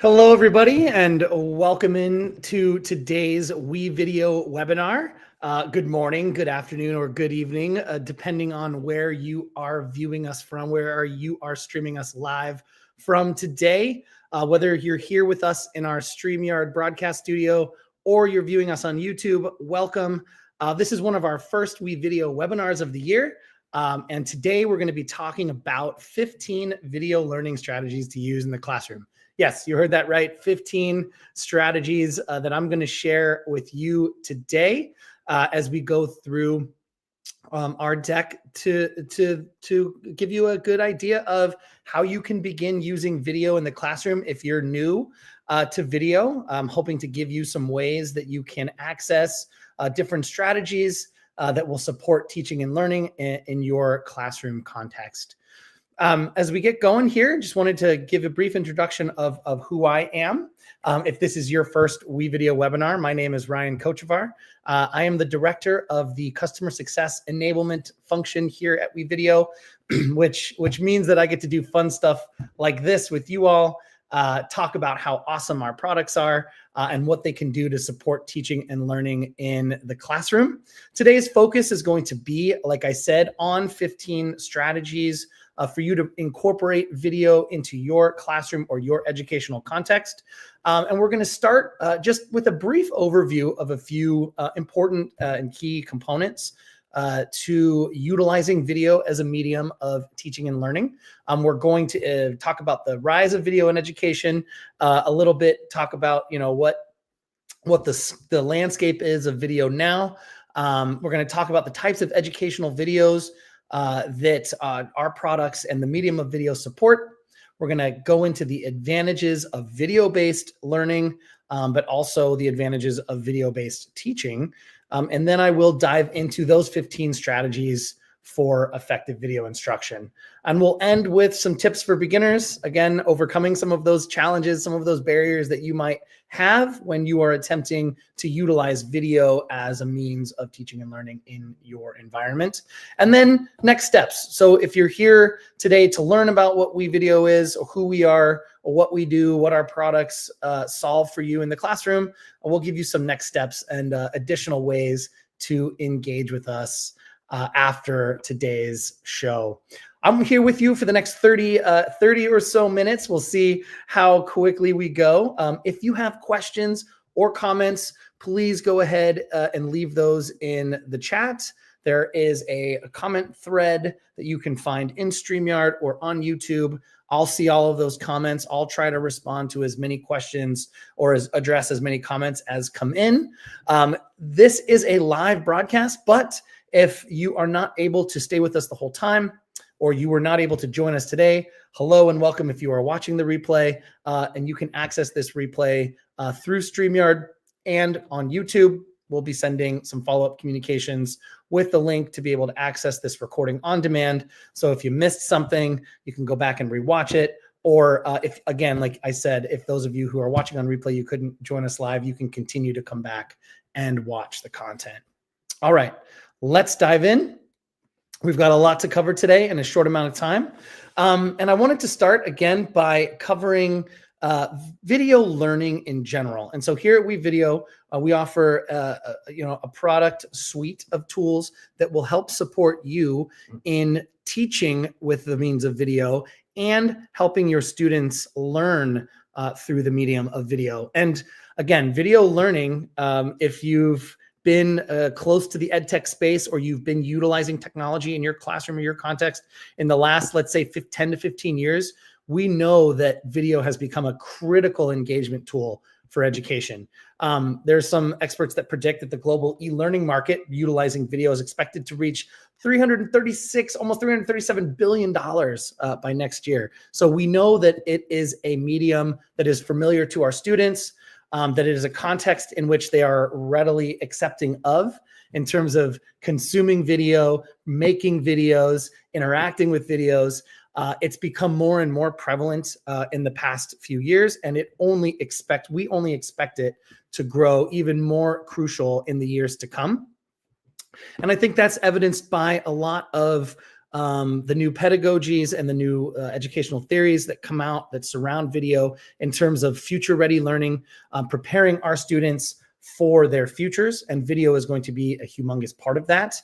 Hello, everybody, and welcome in to today's WeVideo webinar. Good morning, good afternoon, or good evening, depending on where you are viewing us from, where you are streaming us live from today. Whether you're here with us in our StreamYard broadcast studio or you're viewing us on YouTube, welcome. This is one of our first WeVideo webinars of the year. And today we're going to be talking about 15 video learning strategies to use in the classroom. Yes, you heard that right. 15 strategies that I'm going to share with you today as we go through our deck to give you a good idea of how you can begin using video in the classroom. If you're new to video, I'm hoping to give you some ways that you can access different strategies that will support teaching and learning in your classroom context. As we get going here, just wanted to give a brief introduction of who I am. If this is your first WeVideo webinar, my name is Ryan Kochevar. I am the director of the customer success enablement function here at WeVideo, which means that I get to do fun stuff like this with you all, talk about how awesome our products are and what they can do to support teaching and learning in the classroom. Today's focus is going to be, like I said, on 15 strategies for you to incorporate video into your classroom or your educational context. And we're going to start just with a brief overview of a few important and key components to utilizing video as a medium of teaching and learning. We're going to talk about the rise of video in education, a little bit, talk about what the landscape is of video now. We're going to talk about the types of educational videos that our products and the medium of video support. We're going to go into the advantages of video-based learning, but also the advantages of video-based teaching. And then I will dive into those 15 strategies for effective video instruction. And we'll end with some tips for beginners, again, overcoming some of those challenges, some of those barriers that you might have when you are attempting to utilize video as a means of teaching and learning in your environment. And then next steps. So if you're here today to learn about what WeVideo is, or who we are, or what we do, what our products solve for you in the classroom, we'll give you some next steps and additional ways to engage with us after today's show. I'm here with you for the next 30 or so minutes. We'll see how quickly we go. If you have questions or comments, please go ahead and leave those in the chat. There is a comment thread that you can find in StreamYard or on YouTube. I'll see all of those comments. I'll try to respond to as many questions or address as many comments as come in. This is a live broadcast, but if you are not able to stay with us the whole time, or you were not able to join us today, hello and welcome if you are watching the replay. And you can access this replay through StreamYard and on YouTube. We'll be sending some follow-up communications with the link to be able to access this recording on demand. So if you missed something, you can go back and rewatch it. Or if, again, like I said, if those of you who are watching on replay, you couldn't join us live, you can continue to come back and watch the content. All right, let's dive in. We've got a lot to cover today in a short amount of time. And I wanted to start again by covering video learning in general. And so here at WeVideo, we offer a product suite of tools that will help support you in teaching with the means of video and helping your students learn through the medium of video. And again, video learning, if you've been close to the ed tech space, or you've been utilizing technology in your classroom or your context in the last, let's say, 10 to 15 years, we know that video has become a critical engagement tool for education. There's some experts that predict that the global e-learning market utilizing video is expected to reach almost $337 billion by next year. So we know that it is a medium that is familiar to our students, that it is a context in which they are readily accepting of in terms of consuming video, making videos, interacting with videos. It's become more and more prevalent in the past few years, and we only expect it to grow even more crucial in the years to come. And I think that's evidenced by a lot of the new pedagogies and the new educational theories that come out that surround video in terms of future ready learning, preparing our students for their futures, and video is going to be a humongous part of that.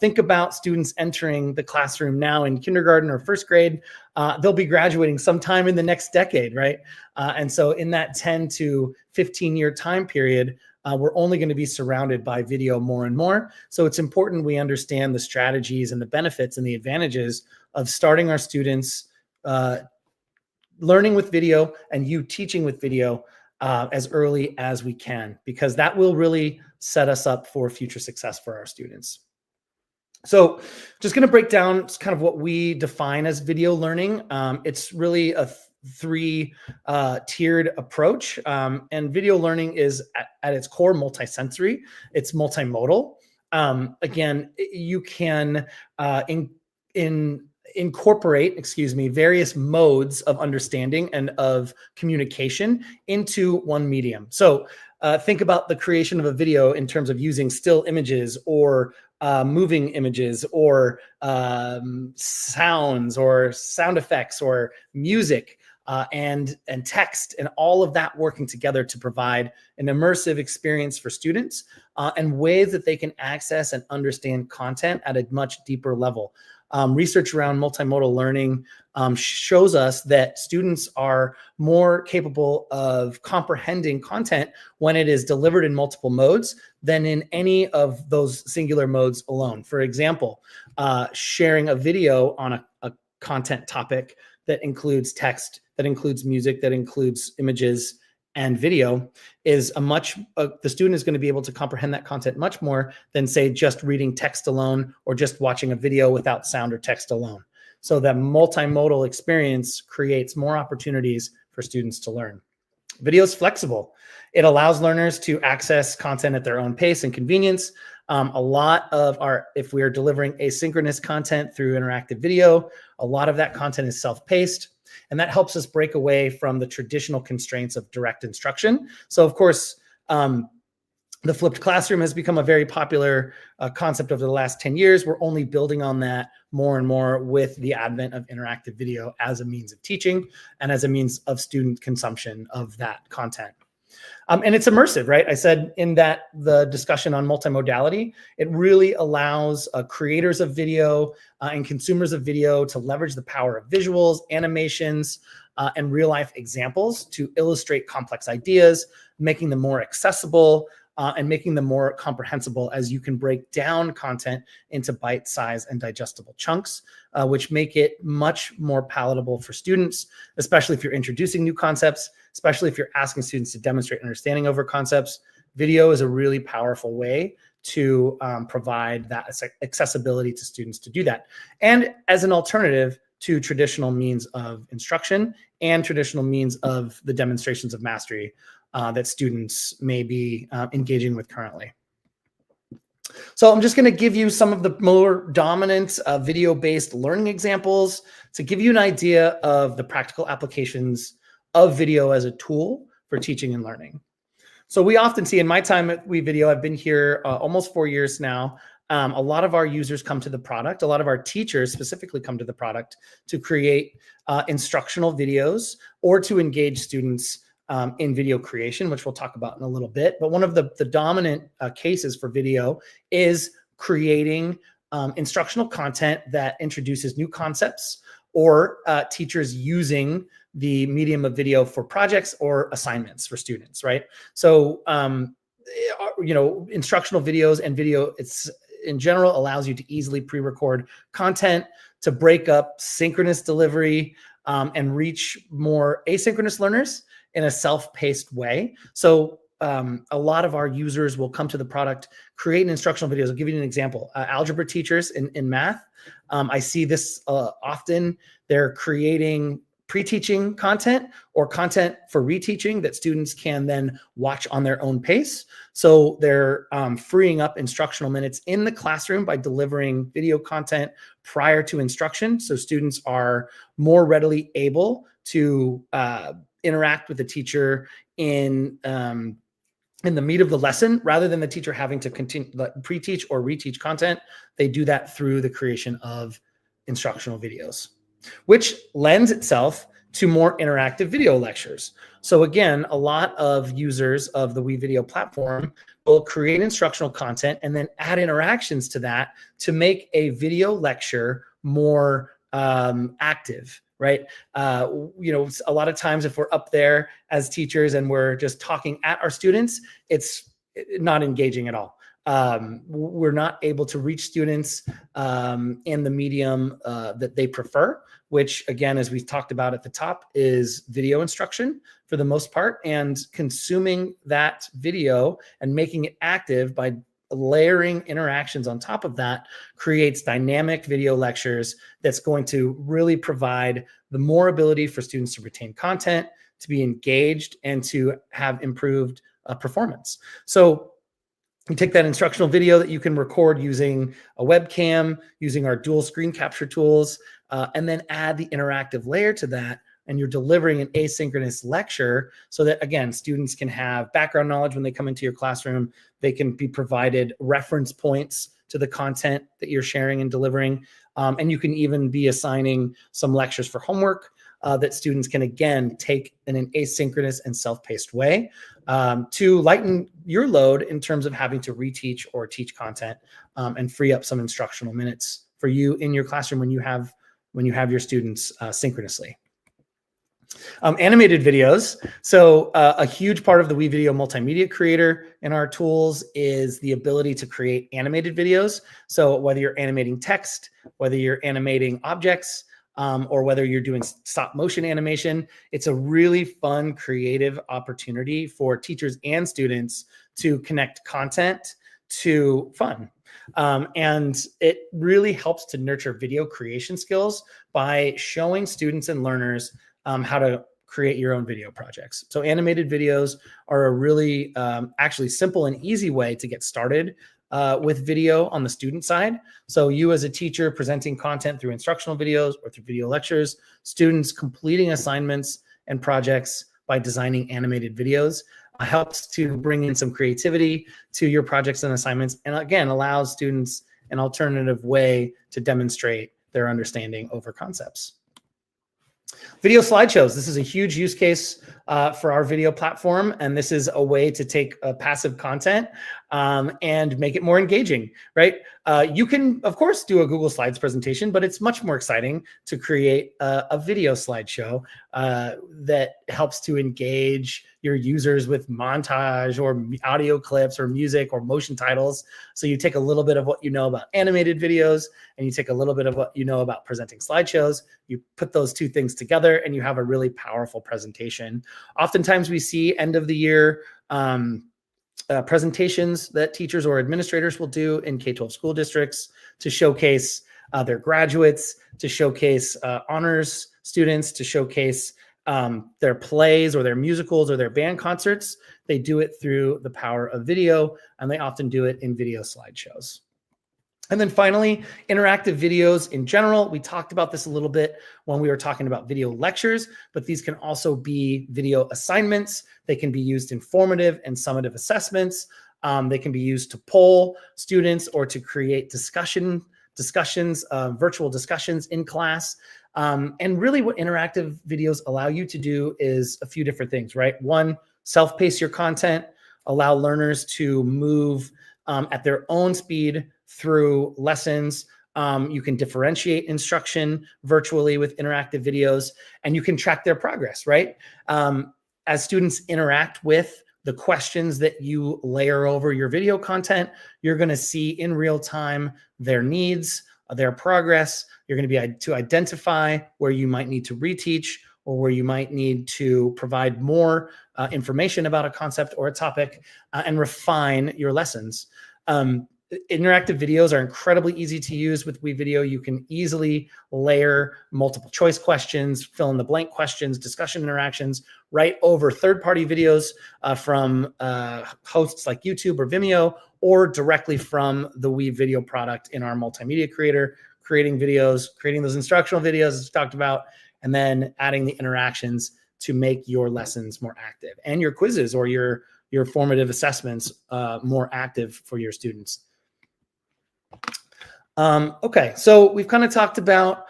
Think about students entering the classroom now in kindergarten or first grade. They'll be graduating sometime in the next decade, right? And so in that 10 to 15-year time period, we're only going to be surrounded by video more and more. So it's important we understand the strategies and the benefits and the advantages of starting our students learning with video and you teaching with video as early as we can, because that will really set us up for future success for our students. So just going to break down kind of what we define as video learning. It's really a three-tiered approach. And video learning is at its core multisensory. It's multimodal. Again, you can incorporate, various modes of understanding and of communication into one medium. So think about the creation of a video in terms of using still images or moving images or sounds or sound effects or music and text, and all of that working together to provide an immersive experience for students and ways that they can access and understand content at a much deeper level. Research around multimodal learning shows us that students are more capable of comprehending content when it is delivered in multiple modes than in any of those singular modes alone. For example, sharing a video on a content topic that includes text, that includes music, that includes images and video is the student is going to be able to comprehend that content much more than, say, just reading text alone or just watching a video without sound or text alone. So that multimodal experience creates more opportunities for students to learn. Video is flexible. It allows learners to access content at their own pace and convenience. If we are delivering asynchronous content through interactive video, a lot of that content is self-paced. And that helps us break away from the traditional constraints of direct instruction. So, of course, the flipped classroom has become a very popular concept over the last 10 years. We're only building on that more and more with the advent of interactive video as a means of teaching and as a means of student consumption of that content. And it's immersive, right? I said in that the discussion on multimodality, it really allows creators of video and consumers of video to leverage the power of visuals, animations, and real life examples to illustrate complex ideas, making them more accessible and making them more comprehensible as you can break down content into bite-sized and digestible chunks, which make it much more palatable for students, especially if you're introducing new concepts, especially if you're asking students to demonstrate understanding over concepts. Video is a really powerful way to provide that accessibility to students to do that. And as an alternative to traditional means of instruction and traditional means of the demonstrations of mastery that students may be engaging with currently. So I'm just going to give you some of the more dominant video-based learning examples to give you an idea of the practical applications of video as a tool for teaching and learning. So we often see in my time at WeVideo, I've been here almost 4 years now. A lot of our users come to the product. A lot of our teachers specifically come to the product to create instructional videos or to engage students in video creation, which we'll talk about in a little bit. But one of the dominant cases for video is creating instructional content that introduces new concepts or teachers using the medium of video for projects or assignments for students, right? So, instructional videos and video, it's in general allows you to easily pre-record content to break up synchronous delivery and reach more asynchronous learners in a self-paced way. So a lot of our users will come to the product, create an instructional videos. I'll give you an example. Algebra teachers in math, I see this often. They're creating pre-teaching content or content for reteaching that students can then watch on their own pace. So they're freeing up instructional minutes in the classroom by delivering video content prior to instruction. So students are more readily able to interact with the teacher in the meat of the lesson, rather than the teacher having to continue pre-teach or reteach content. They do that through the creation of instructional videos, which lends itself to more interactive video lectures. So again, a lot of users of the WeVideo platform will create instructional content and then add interactions to that to make a video lecture more active, right? You know, a lot of times if we're up there as teachers and we're just talking at our students, it's not engaging at all. We're not able to reach students in the medium that they prefer, which again, as we talked about at the top, is video instruction for the most part, and consuming that video and making it active by layering interactions on top of that creates dynamic video lectures that's going to really provide the more ability for students to retain content, to be engaged, and to have improved performance. So you take that instructional video that you can record using a webcam, using our dual screen capture tools, and then add the interactive layer to that, and you're delivering an asynchronous lecture so that, again, students can have background knowledge when they come into your classroom. They can be provided reference points to the content that you're sharing and delivering. And you can even be assigning some lectures for homework that students can, again, take in an asynchronous and self-paced way to lighten your load in terms of having to reteach or teach content and free up some instructional minutes for you in your classroom when you have your students synchronously. Animated videos. So a huge part of the WeVideo multimedia creator in our tools is the ability to create animated videos. So whether you're animating text, whether you're animating objects, or whether you're doing stop motion animation, it's a really fun, creative opportunity for teachers and students to connect content to fun. And it really helps to nurture video creation skills by showing students and learners how to create your own video projects. So animated videos are a really actually simple and easy way to get started with video on the student side. So you as a teacher presenting content through instructional videos or through video lectures, students completing assignments and projects by designing animated videos helps to bring in some creativity to your projects and assignments, and again, allows students an alternative way to demonstrate their understanding over concepts. Video slideshows. This is a huge use case for our video platform, and this is a way to take passive content and make it more engaging, right? You can, of course, do a Google Slides presentation, but it's much more exciting to create a video slideshow that helps to engage your users with montage or audio clips or music or motion titles. So you take a little bit of what you know about animated videos and you take a little bit of what you know about presenting slideshows, you put those two things together and you have a really powerful presentation. Oftentimes we see end of the year presentations that teachers or administrators will do in K-12 school districts to showcase their graduates, to showcase honors students, to showcase their plays or their musicals or their band concerts. They do it through the power of video, and they often do it in video slideshows. And then finally, interactive videos in general. We talked about this a little bit when we were talking about video lectures, but these can also be video assignments. They can be used in formative and summative assessments. They can be used to poll students or to create discussions, virtual discussions in class. And really what interactive videos allow you to do is a few different things, right? One, self-pace your content, allow learners to move at their own speed through lessons. You can differentiate instruction virtually with interactive videos, and you can track their progress, right? As students interact with the questions that you layer over your video content, you're going to see in real time their needs, their progress. You're going to be able to identify where you might need to reteach or where you might need to provide more information about a concept or a topic and refine your lessons. Interactive videos are incredibly easy to use with WeVideo. You can easily layer multiple choice questions, fill in the blank questions, discussion interactions right over third-party videos from hosts like YouTube or Vimeo, or directly from the WeVideo product in our multimedia creator, creating videos, creating those instructional videos as we talked about, and then adding the interactions to make your lessons more active and your quizzes or your formative assessments more active for your students. Okay, so we've kind of talked about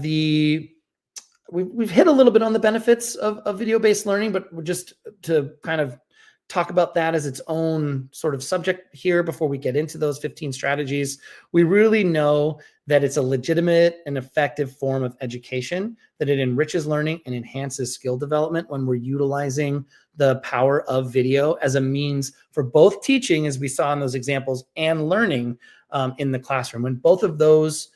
we've hit a little bit on the benefits of video-based learning, but just to kind of talk about that as its own sort of subject here before we get into those 15 strategies. We really know that it's a legitimate and effective form of education, that it enriches learning and enhances skill development when we're utilizing the power of video as a means for both teaching, as we saw in those examples, and learning in the classroom. When both of those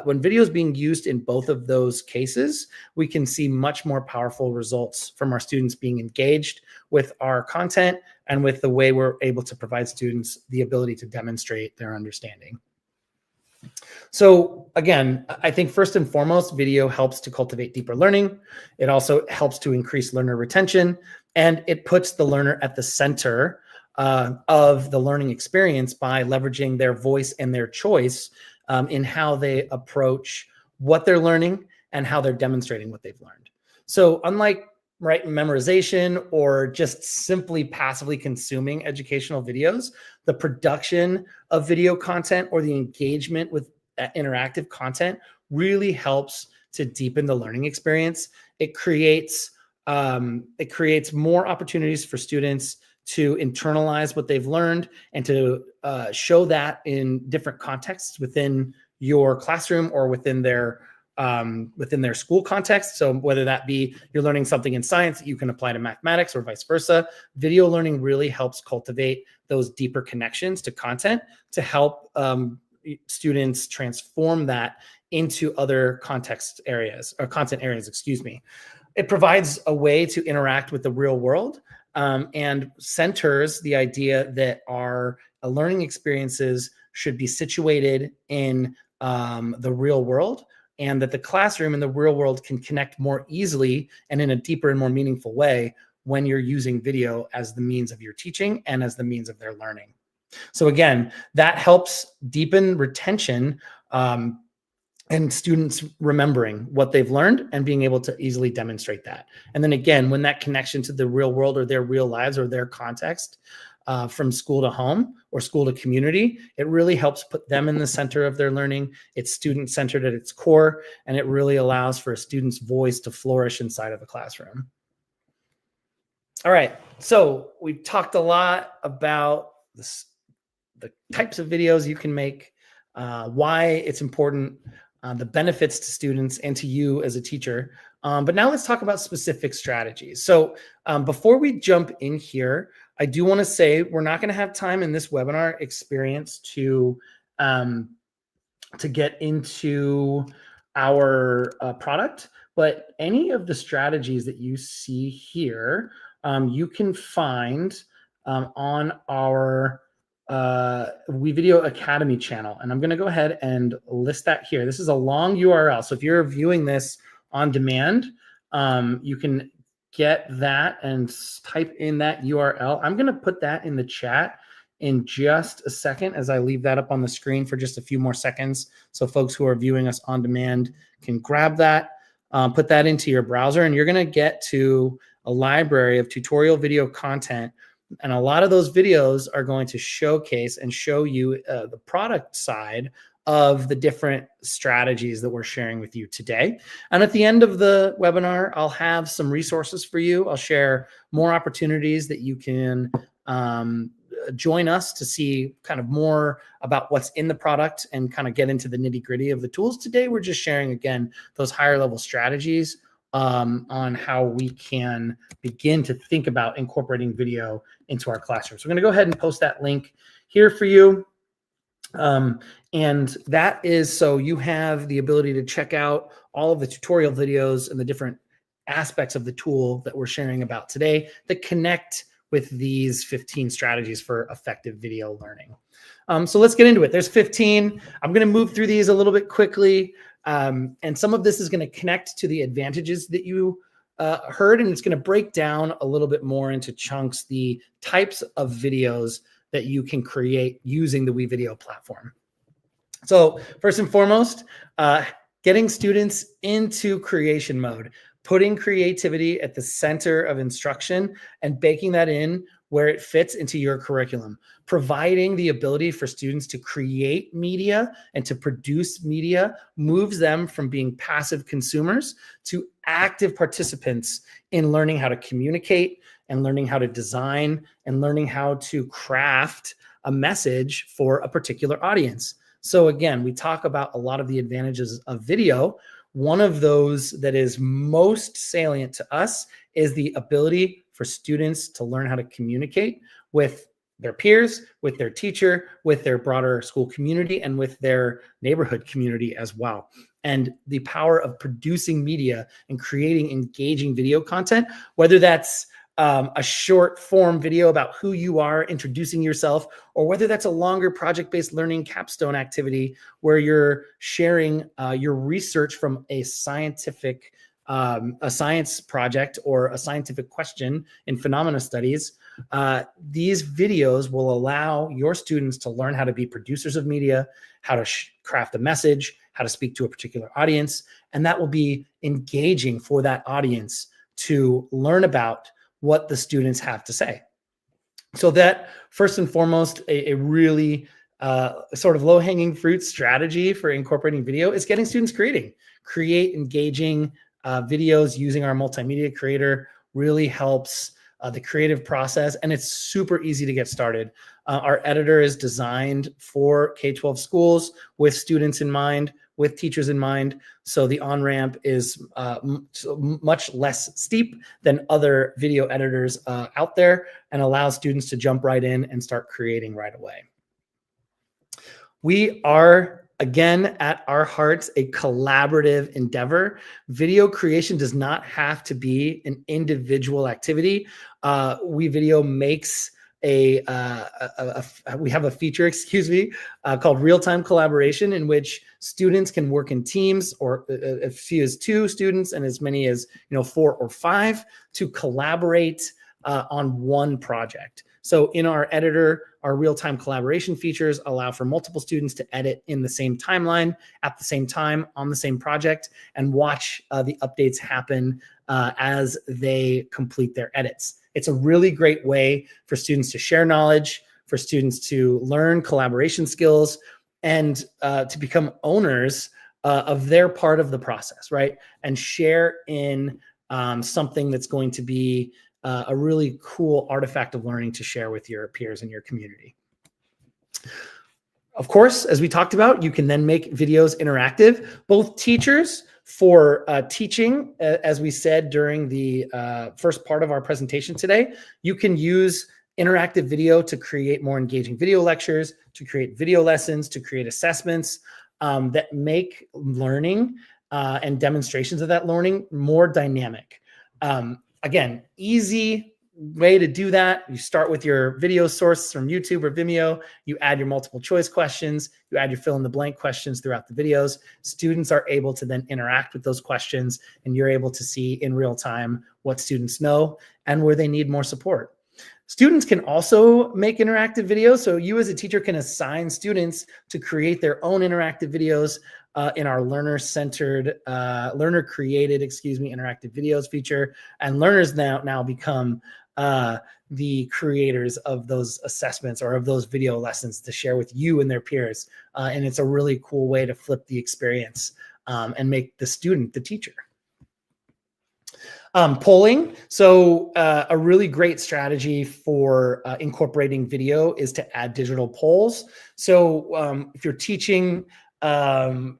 when video is being used in both of those cases, we can see much more powerful results from our students being engaged with our content and with the way we're able to provide students the ability to demonstrate their understanding. So again, I think first and foremost, video helps to cultivate deeper learning. It also helps to increase learner retention, and it puts the learner at the center of the learning experience by leveraging their voice and their choice in how they approach what they're learning and how they're demonstrating what they've learned. So unlike memorization or just simply passively consuming educational videos, the production of video content or the engagement with interactive content really helps to deepen the learning experience. It creates more opportunities for students to internalize what they've learned and to show that in different contexts within your classroom or within their school context. So whether that be you're learning something in science that you can apply to mathematics or vice versa, video learning really helps cultivate those deeper connections to content to help students transform that into other content areas, excuse me. It provides a way to interact with the real world and centers the idea that our learning experiences should be situated in the real world, and that the classroom and the real world can connect more easily and in a deeper and more meaningful way when you're using video as the means of your teaching and as the means of their learning. So again, that helps deepen retention and students remembering what they've learned and being able to easily demonstrate that. And then again, when that connection to the real world or their real lives or their context from school to home or school to community, it really helps put them in the center of their learning. It's student-centered at its core, and it really allows for a student's voice to flourish inside of the classroom. All right, so we've talked a lot about the types of videos you can make, why it's important, the benefits to students and to you as a teacher. But now let's talk about specific strategies. So before we jump in here, I do want to say we're not going to have time in this webinar experience to get into our product, but any of the strategies that you see here, you can find on our WeVideo Academy channel. And I'm going to go ahead and list that here. This is a long URL. So if you're viewing this on demand, you can get that and type in that URL. I'm going to put that in the chat in just a second as I leave that up on the screen for just a few more seconds. So folks who are viewing us on demand can grab that, put that into your browser, and you're going to get to a library of tutorial video content. And a lot of those videos are going to showcase and show you the product side of the different strategies that we're sharing with you today. And at the end of the webinar, I'll have some resources for you. I'll share more opportunities that you can join us to see kind of more about what's in the product and kind of get into the nitty-gritty of the tools. Today, we're just sharing, again, those higher level strategies on how we can begin to think about incorporating video into our classroom. So we're going to go ahead and post that link here for you. And that is so you have the ability to check out all of the tutorial videos and the different aspects of the tool that we're sharing about today that connect with these 15 strategies for effective video learning. So let's get into it. There's 15. I'm going to move through these a little bit quickly. And some of this is going to connect to the advantages that you heard, and it's going to break down a little bit more into chunks, the types of videos that you can create using the WeVideo platform. So first and foremost, getting students into creation mode, putting creativity at the center of instruction and baking that in where it fits into your curriculum. Providing the ability for students to create media and to produce media moves them from being passive consumers to active participants in learning how to communicate and learning how to design and learning how to craft a message for a particular audience. So again, we talk about a lot of the advantages of video. One of those that is most salient to us is the ability for students to learn how to communicate with their peers, with their teacher, with their broader school community, and with their neighborhood community as well. And the power of producing media and creating engaging video content, whether that's a short form video about who you are, introducing yourself, or whether that's a longer project-based learning capstone activity where you're sharing your research from a science project or a scientific question in phenomena studies. These videos will allow your students to learn how to be producers of media, how to craft a message, how to speak to a particular audience, and that will be engaging for that audience to learn about what the students have to say. So that, first and foremost, a really sort of low-hanging fruit strategy for incorporating video is getting students create engaging videos using our multimedia creator. Really helps the creative process, and it's super easy to get started. Our editor is designed for K-12 schools with students in mind, with teachers in mind. So the on-ramp is much less steep than other video editors out there, and allows students to jump right in and start creating right away. We are, again, at our hearts, a collaborative endeavor. Video creation does not have to be an individual activity. WeVideo makes we have a feature, called real-time collaboration, in which students can work in teams, or as few as 2 students and as many as 4 or 5 to collaborate on one project. So in our editor, our real-time collaboration features allow for multiple students to edit in the same timeline at the same time on the same project and watch the updates happen as they complete their edits. It's a really great way for students to share knowledge, for students to learn collaboration skills, and to become owners of their part of the process, right? And share in something that's going to be a really cool artifact of learning to share with your peers in your community. Of course, as we talked about, you can then make videos interactive. Both teachers for teaching, as we said during the first part of our presentation today, you can use interactive video to create more engaging video lectures, to create video lessons, to create assessments that make learning and demonstrations of that learning more dynamic. Again, easy way to do that. You start with your video source from YouTube or Vimeo. You add your multiple choice questions. You add your fill in the blank questions throughout the videos. Students are able to then interact with those questions, and you're able to see in real time what students know and where they need more support. Students can also make interactive videos. So you as a teacher can assign students to create their own interactive videos in our learner-created, interactive videos feature. And learners now become the creators of those assessments or of those video lessons to share with you and their peers. And it's a really cool way to flip the experience and make the student the teacher. Polling. So a really great strategy for incorporating video is to add digital polls. So if you're teaching from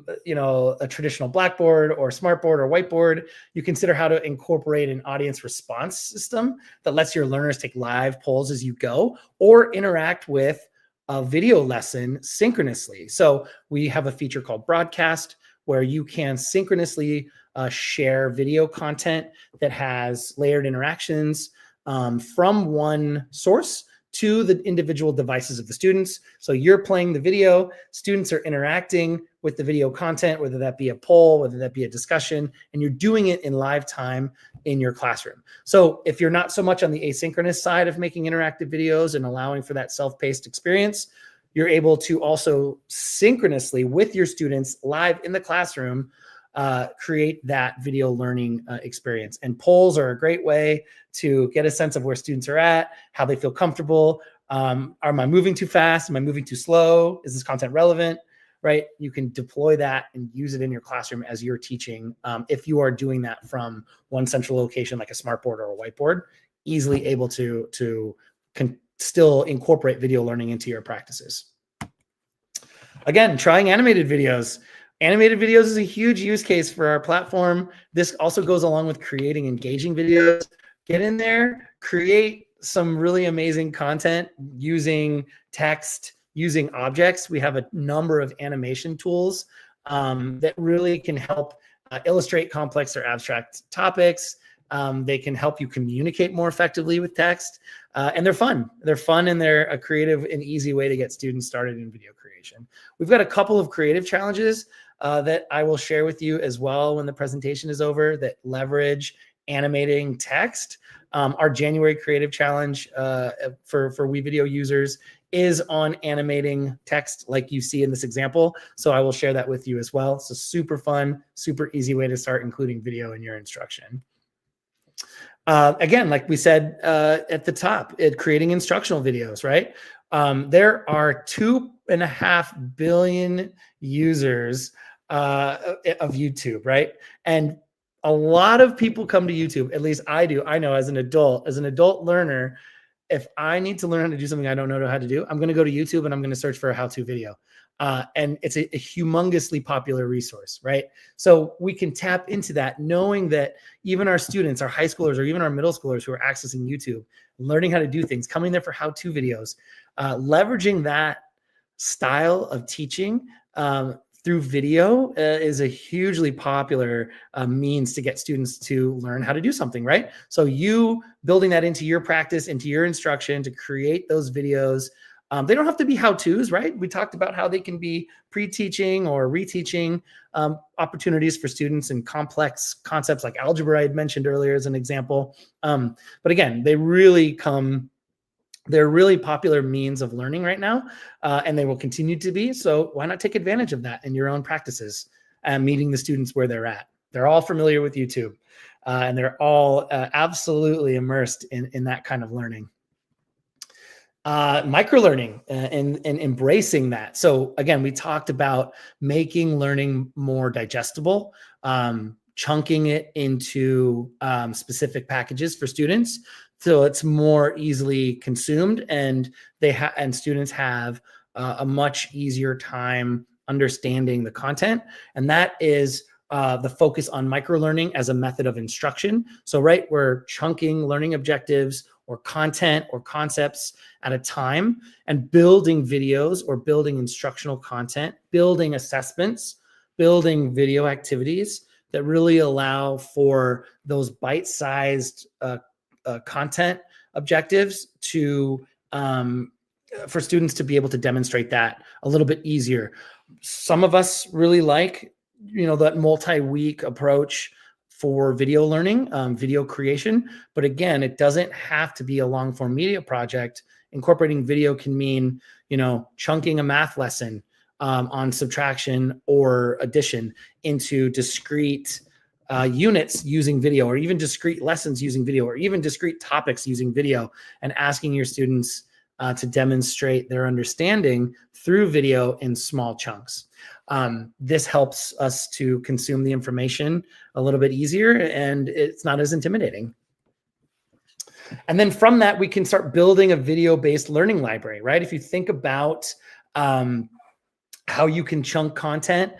a traditional Blackboard or Smartboard or Whiteboard, you consider how to incorporate an audience response system that lets your learners take live polls as you go or interact with a video lesson synchronously. So we have a feature called Broadcast, where you can synchronously share video content that has layered interactions from one source to the individual devices of the students. So you're playing the video, students are interacting with the video content, whether that be a poll, whether that be a discussion, and you're doing it in live time in your classroom. So if you're not so much on the asynchronous side of making interactive videos and allowing for that self-paced experience, you're able to also synchronously with your students live in the classroom create that video learning experience. And polls are a great way to get a sense of where students are at, how they feel comfortable. Am I moving too fast? Am I moving too slow? Is this content relevant? Right? You can deploy that and use it in your classroom as you're teaching. If you are doing that from one central location, like a smartboard or a whiteboard, easily able to still incorporate video learning into your practices. Again, trying animated videos. Animated videos is a huge use case for our platform. This also goes along with creating engaging videos. Get in there, create some really amazing content using text, using objects. We have a number of animation tools that really can help illustrate complex or abstract topics. They can help you communicate more effectively with text, and they're fun. They're fun, and they're a creative and easy way to get students started in video creation. We've got a couple of creative challenges that I will share with you as well when the presentation is over that leverage animating text. Our January creative challenge for WeVideo users is on animating text like you see in this example. So I will share that with you as well. So super fun, super easy way to start including video in your instruction. Again, like we said at the top, creating instructional videos, right? There are 2.5 billion users of YouTube, right? And a lot of people come to YouTube, at least I do. I know as an adult learner, if I need to learn how to do something I don't know how to do, I'm going to go to YouTube and I'm going to search for a how-to video. And it's a humongously popular resource, right? So we can tap into that knowing that even our students, our high schoolers, or even our middle schoolers who are accessing YouTube, learning how to do things, coming there for how-to videos, leveraging that style of teaching through video is a hugely popular means to get students to learn how to do something, right? So you building that into your practice, into your instruction to create those videos. They don't have to be how-tos, right? We talked about how they can be pre-teaching or reteaching opportunities for students in complex concepts like algebra I had mentioned earlier as an example. But again, they're really popular means of learning right now, and they will continue to be. So why not take advantage of that in your own practices and meeting the students where they're at? They're all familiar with YouTube, and they're all absolutely immersed in that kind of learning. Microlearning and embracing that. So again, we talked about making learning more digestible, chunking it into specific packages for students, so it's more easily consumed, and students have a much easier time understanding the content. And that is the focus on microlearning as a method of instruction. So right, we're chunking learning objectives or content or concepts at a time and building videos or building instructional content, building assessments, building video activities that really allow for those bite-sized content objectives to for students to be able to demonstrate that a little bit easier. Some of us really like, that multi-week approach for video learning, video creation. But again, it doesn't have to be a long form media project. Incorporating video can mean, chunking a math lesson on subtraction or addition into discrete units using video, or even discrete lessons using video, or even discrete topics using video, and asking your students to demonstrate their understanding through video in small chunks. This helps us to consume the information a little bit easier, and it's not as intimidating. And then from that, we can start building a video-based learning library, right? If you think about how you can chunk content,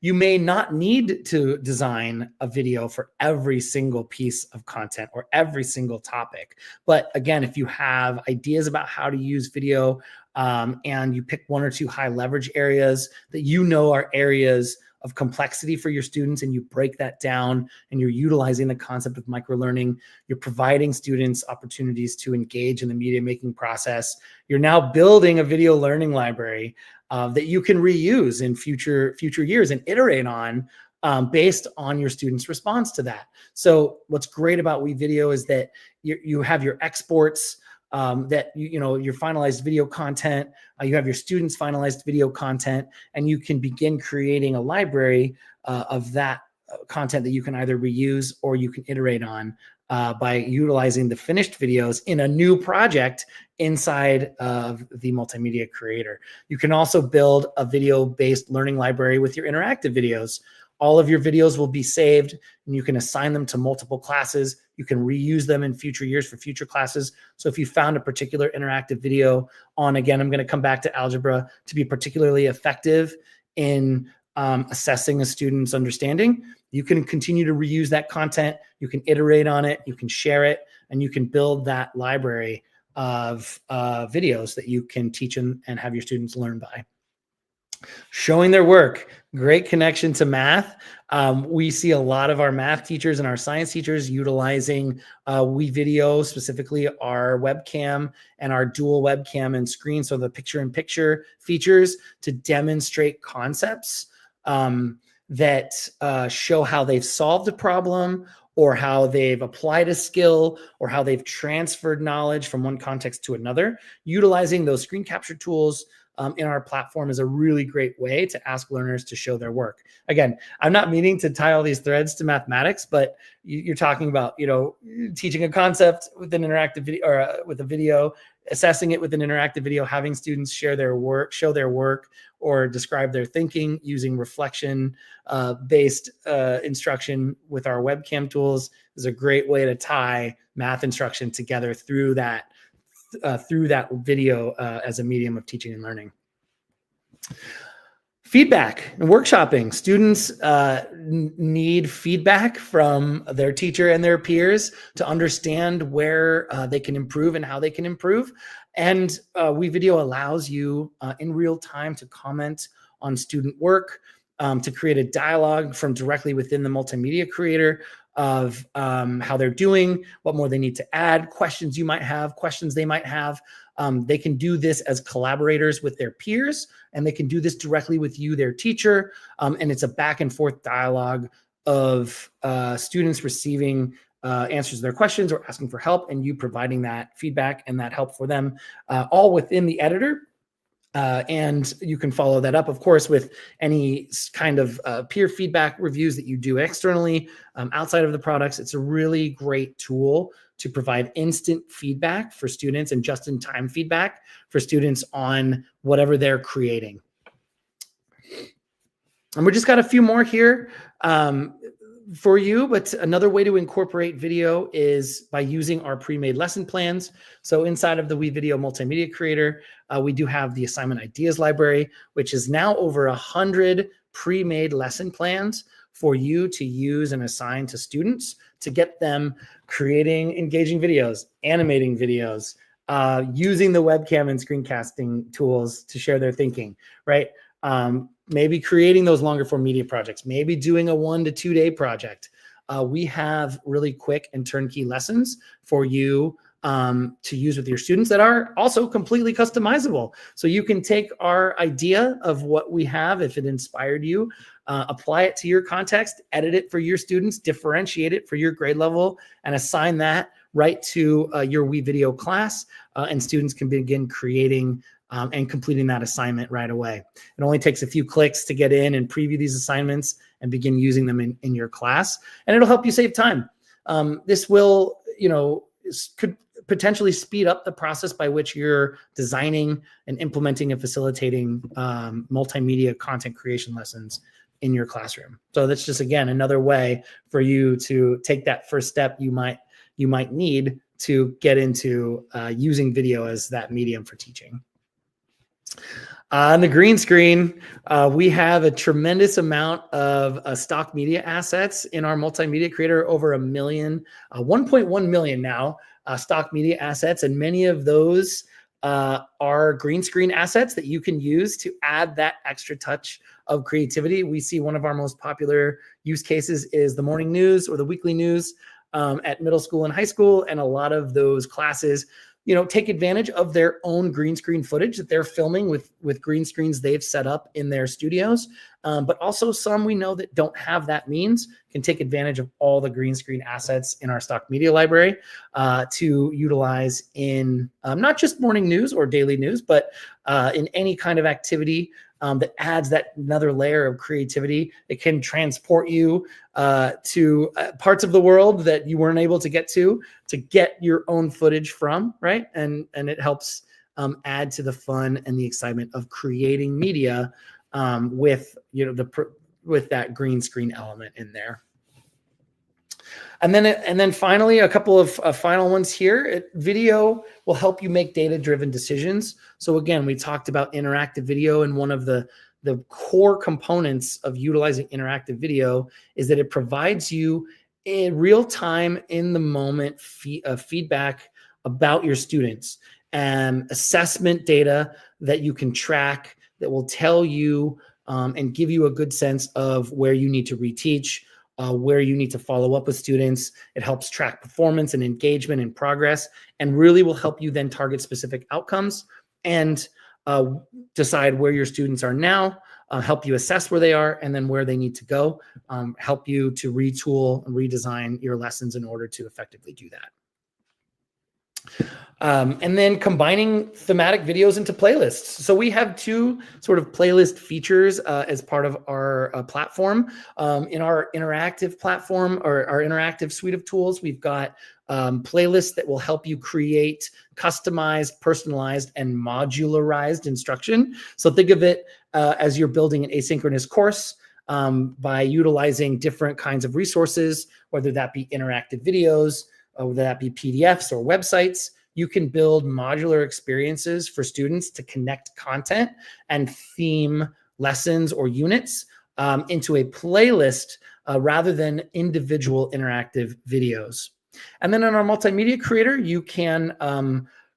you may not need to design a video for every single piece of content or every single topic. But again, if you have ideas about how to use video and you pick one or two high leverage areas that are areas of complexity for your students, and you break that down and you're utilizing the concept of microlearning, you're providing students opportunities to engage in the media making process. You're now building a video learning library that you can reuse in future years and iterate on based on your students' response to that. So what's great about WeVideo is that you have your exports, that your finalized video content, you have your students' finalized video content, and you can begin creating a library of that content that you can either reuse or you can iterate on by utilizing the finished videos in a new project inside of the multimedia creator. You can also build a video-based learning library with your interactive videos. All of your videos will be saved and you can assign them to multiple classes. You can reuse them in future years for future classes. So if you found a particular interactive video on, again, I'm going to come back to algebra, to be particularly effective in assessing a student's understanding, you can continue to reuse that content. You can iterate on it, you can share it, and you can build that library of videos that you can teach and have your students learn by. Showing their work, great connection to math. We see a lot of our math teachers and our science teachers utilizing WeVideo, specifically our webcam and our dual webcam and screen, so the picture-in-picture features, to demonstrate concepts that show how they've solved a problem, or how they've applied a skill, or how they've transferred knowledge from one context to another. Utilizing those screen capture tools in our platform is a really great way to ask learners to show their work. Again, I'm not meaning to tie all these threads to mathematics, but you're talking about, teaching a concept with an interactive video, or with a video, assessing it with an interactive video, having students share their work, show their work, or describe their thinking using reflection based instruction with our webcam tools is a great way to tie math instruction together through that video as a medium of teaching and learning. Feedback and workshopping. Students need feedback from their teacher and their peers to understand where they can improve and how they can improve. And WeVideo allows you in real time to comment on student work, to create a dialogue from directly within the multimedia creator of how they're doing, what more they need to add, questions you might have, questions they might have. They can do this as collaborators with their peers, and they can do this directly with you, their teacher. And it's a back and forth dialogue of students receiving answers to their questions or asking for help, and you providing that feedback and that help for them, all within the editor. And you can follow that up, of course, with any kind of peer feedback reviews that you do externally outside of the products. It's a really great tool to provide instant feedback for students and just-in-time feedback for students on whatever they're creating. And we just got a few more here for you, but another way to incorporate video is by using our pre-made lesson plans. So inside of the WeVideo Multimedia Creator, we do have the assignment ideas library, which is now over 100 pre-made lesson plans for you to use and assign to students to get them creating engaging videos, animating videos, using the webcam and screencasting tools to share their thinking, right? Maybe creating those longer form media projects, maybe doing a 1 to 2 day project. We have really quick and turnkey lessons for you to use with your students that are also completely customizable. So you can take our idea of what we have, if it inspired you, apply it to your context, edit it for your students, differentiate it for your grade level, and assign that right to your WeVideo class, and students can begin creating and completing that assignment right away. It only takes a few clicks to get in and preview these assignments and begin using them in your class, and it'll help you save time. This will, could potentially speed up the process by which you're designing and implementing and facilitating multimedia content creation lessons in your classroom. So that's just, again, another way for you to take that first step you might need to get into using video as that medium for teaching. On the green screen, we have a tremendous amount of stock media assets in our multimedia creator, over 1.1 million now stock media assets, and many of those are green screen assets that you can use to add that extra touch of creativity. We see one of our most popular use cases is the morning news or the weekly news at middle school and high school, and a lot of those classes take advantage of their own green screen footage that they're filming with green screens they've set up in their studios. But also some we know that don't have that means can take advantage of all the green screen assets in our stock media library to utilize in not just morning news or daily news, but in any kind of activity that adds that another layer of creativity. It can transport you to parts of the world that you weren't able to get your own footage from, right? And it helps add to the fun and the excitement of creating media with with that green screen element in there. And then finally, a couple of final ones here. Video will help you make data-driven decisions. So again, we talked about interactive video, and one of the core components of utilizing interactive video is that it provides you in real time, in the moment feedback about your students and assessment data that you can track that will tell you and give you a good sense of where you need to reteach, where you need to follow up with students. It helps track performance and engagement and progress, and really will help you then target specific outcomes and decide where your students are now, help you assess where they are and then where they need to go, help you to retool and redesign your lessons in order to effectively do that. And then combining thematic videos into playlists. So we have two sort of playlist features as part of our platform. In our interactive platform, or our interactive suite of tools, we've got playlists that will help you create customized, personalized, and modularized instruction. So think of it as you're building an asynchronous course by utilizing different kinds of resources, whether that be interactive videos, whether that be PDFs or websites. You can build modular experiences for students to connect content and theme lessons or units into a playlist rather than individual interactive videos. And then on our multimedia creator, you can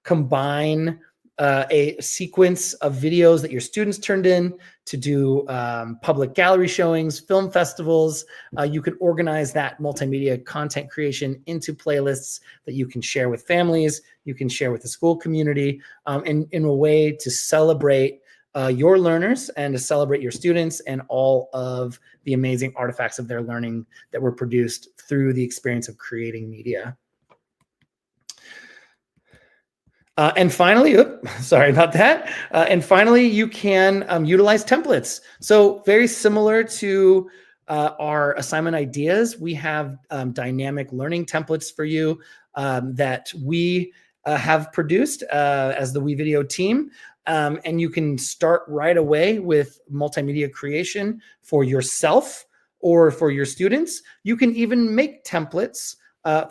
combine a sequence of videos that your students turned in to do public gallery showings, film festivals. You can organize that multimedia content creation into playlists that you can share with families, you can share with the school community, in a way to celebrate your learners and to celebrate your students and all of the amazing artifacts of their learning that were produced through the experience of creating media. And finally, sorry about that. And finally, you can utilize templates. So very similar to our assignment ideas, we have dynamic learning templates for you that we have produced as the WeVideo team. And you can start right away with multimedia creation for yourself or for your students. You can even make templates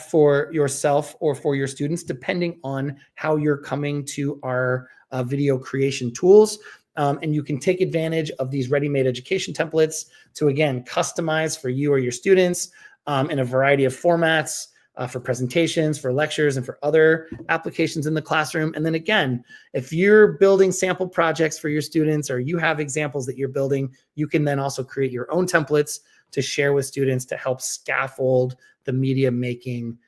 for yourself or for your students, depending on how you're coming to our video creation tools. And you can take advantage of these ready-made education templates to, again, customize for you or your students in a variety of formats for presentations, for lectures, and for other applications in the classroom. And then again, if you're building sample projects for your students or you have examples that you're building, you can then also create your own templates to share with students to help scaffold the media making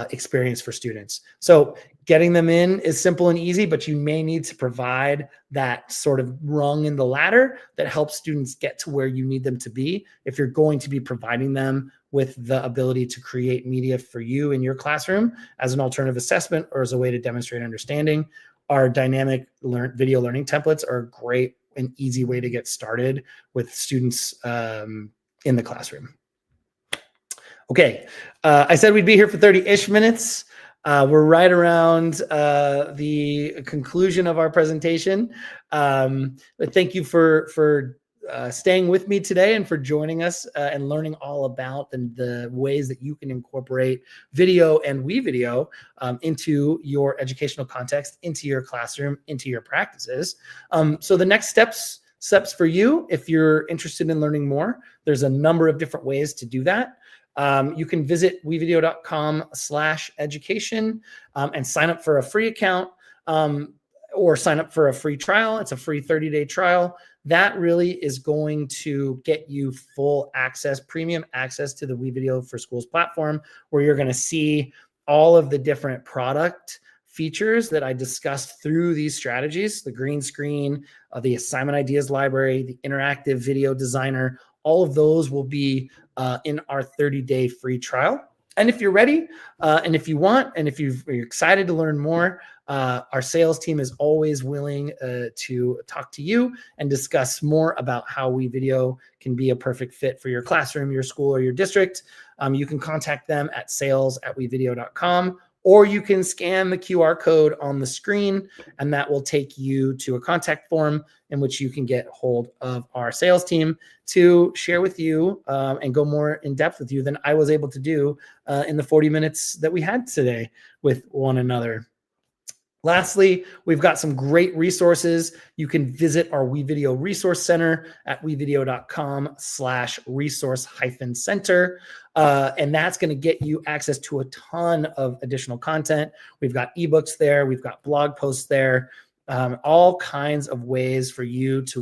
experience for students. So getting them in is simple and easy, but you may need to provide that sort of rung in the ladder that helps students get to where you need them to be if you're going to be providing them with the ability to create media for you in your classroom as an alternative assessment or as a way to demonstrate understanding. Our dynamic video learning templates are a great and easy way to get started with students in the classroom. Okay, I said we'd be here for 30-ish minutes. We're right around the conclusion of our presentation. But thank you for staying with me today and for joining us and learning all about the ways that you can incorporate video and WeVideo into your educational context, into your classroom, into your practices. So the next steps for you, if you're interested in learning more, there's a number of different ways to do that. You can visit wevideo.com/education and sign up for a free account or sign up for a free trial. It's a free 30-day trial. That really is going to get you full access, premium access to the WeVideo for Schools platform, where you're going to see all of the different product features that I discussed through these strategies: the green screen, the assignment ideas library, the interactive video designer. All of those will be in our 30-day free trial. And if you're ready, and if you want, and if you're excited to learn more, our sales team is always willing to talk to you and discuss more about how WeVideo can be a perfect fit for your classroom, your school, or your district. You can contact them at sales@wevideo.com, or you can scan the QR code on the screen, and that will take you to a contact form in which you can get hold of our sales team to share with you and go more in depth with you than I was able to do in the 40 minutes that we had today with one another. Lastly, we've got some great resources. You can visit our WeVideo Resource Center at wevideo.com/resource-center. And that's going to get you access to a ton of additional content. We've got ebooks there. We've got blog posts there. All kinds of ways for you to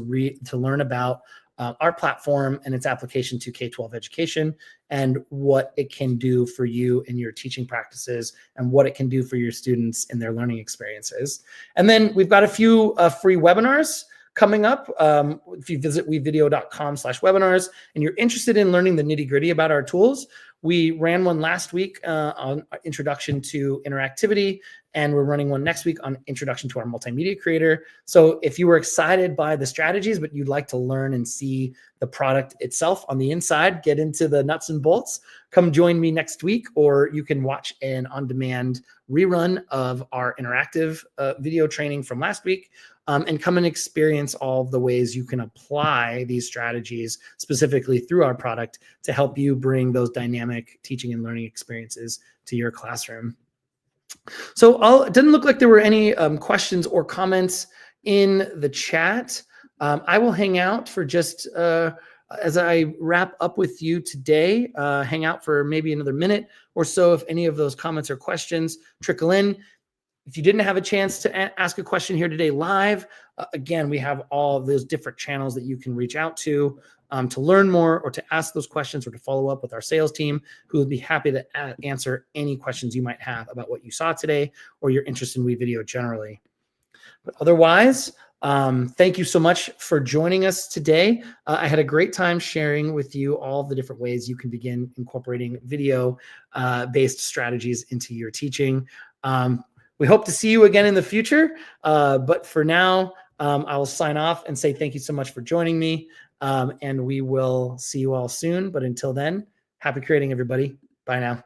learn about our platform and its application to K-12 education and what it can do for you in your teaching practices and what it can do for your students in their learning experiences. And then we've got a few free webinars coming up. If you visit wevideo.com/webinars and you're interested in learning the nitty-gritty about our tools, we ran one last week on introduction to interactivity, and we're running one next week on introduction to our multimedia creator. So if you were excited by the strategies, but you'd like to learn and see the product itself on the inside, get into the nuts and bolts, come join me next week, or you can watch an on-demand rerun of our interactive video training from last week. And come and experience all of the ways you can apply these strategies specifically through our product to help you bring those dynamic teaching and learning experiences to your classroom. So it didn't look like there were any questions or comments in the chat. I will hang out for just, as I wrap up with you today, hang out for maybe another minute or so if any of those comments or questions trickle in. If you didn't have a chance to ask a question here today live, again, we have all of those different channels that you can reach out to learn more or to ask those questions or to follow up with our sales team, who would be happy to answer any questions you might have about what you saw today or your interest in WeVideo generally. But otherwise, thank you so much for joining us today. I had a great time sharing with you all the different ways you can begin incorporating video-based strategies into your teaching. We hope to see you again in the future. But for now, I will sign off and say thank you so much for joining me. And we will see you all soon. But until then, happy creating, everybody. Bye now.